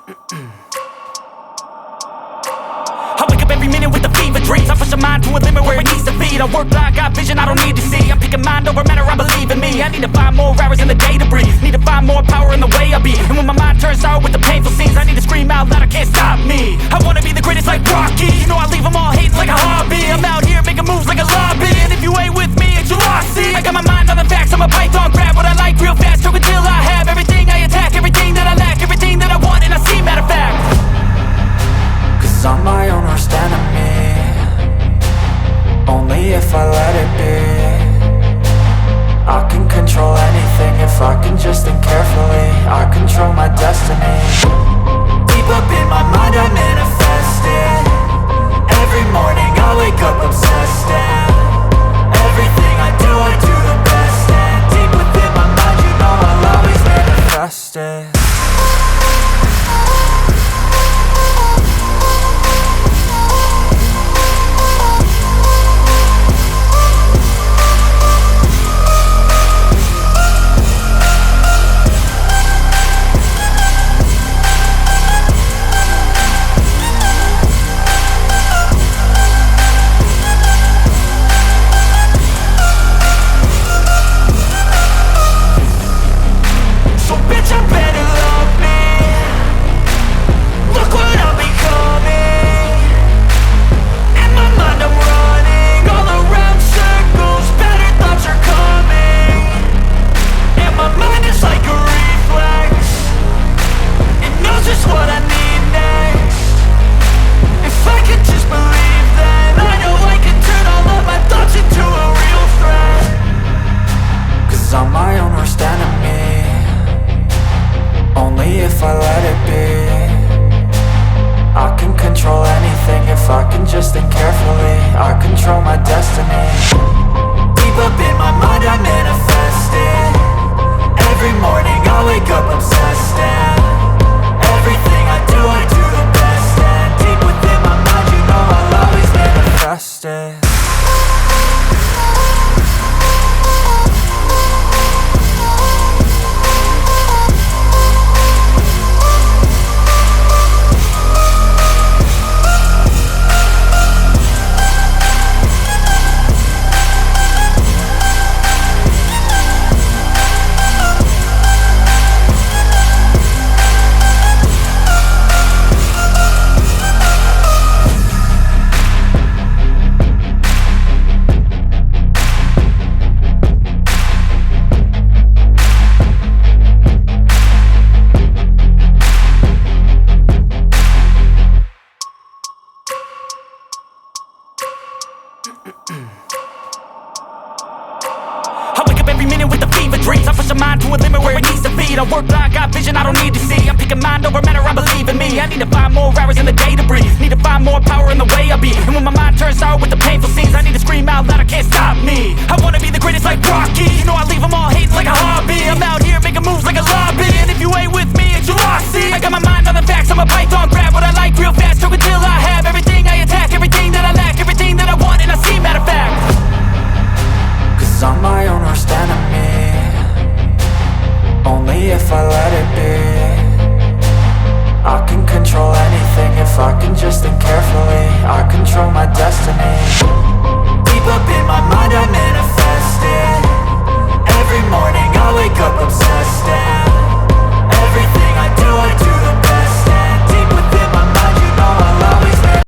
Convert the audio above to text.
I wake up every minute with the fever dreams. I push my mind to a limit where it needs to be. I work blind, got vision I don't need to see. I'm picking mind over matter, I believe in me. I need to find more hours in the day to breathe. Need to find more power in the way I be. And when my mind turns sour with the painful scenes, I need to scream out loud, I can't stop me. I wanna be the greatest like Rocky. You know I leave them all hating like a hobby. I'm out here making moves like a lobby. And if you ain't with me, it's your loss, see. I got my mind on the facts, I'm a python, grab what I like real fast. Choke until I have everything I attack, everything that I lack, everything that I want and I see, matter of fact. Cause I'm my own worst enemy. Only if I let it be. I can control anything if I can just think carefully. I control my destiny. Deep up in my mind I manifest it. Every morning I wake up obsessed and everything I do the best. And deep within my mind you know I'll always manifest it. I'm my own worst enemy. Only if I let it be. I can control anything if I can just think carefully. I control my destiny. Deep up in my mind I manifest it. Every morning I wake up obsessed and everything I do the best. And deep within my mind you know I'll always manifest it. I wake up every minute with the fever dreams. I push my mind to a limit where it needs to be. I work blind, got vision I don't need to see. I'm picking mind over matter, I believe in me. I need to find more hours in the day to breathe. Need to find more power in the way I be. And when my mind turns sour with the painful scenes, I need to scream out loud, I can't stop me. I wanna be the greatest like Rocky. You know I leave them all hating like a hobby. I'm out here making moves like a lobby. And if you ain't with me, it's your loss, see. I got my mind on the facts, I'm a python, grab what I like real fast. Choke until I have everything I attack, everything that I lack, everything that I want and I see, matter of fact. Cause I'm my own worst enemy. Only if I let it be. I can control anything if I can just think carefully. I control my destiny. Deep up in my mind I manifest it. Every morning I wake up obsessed and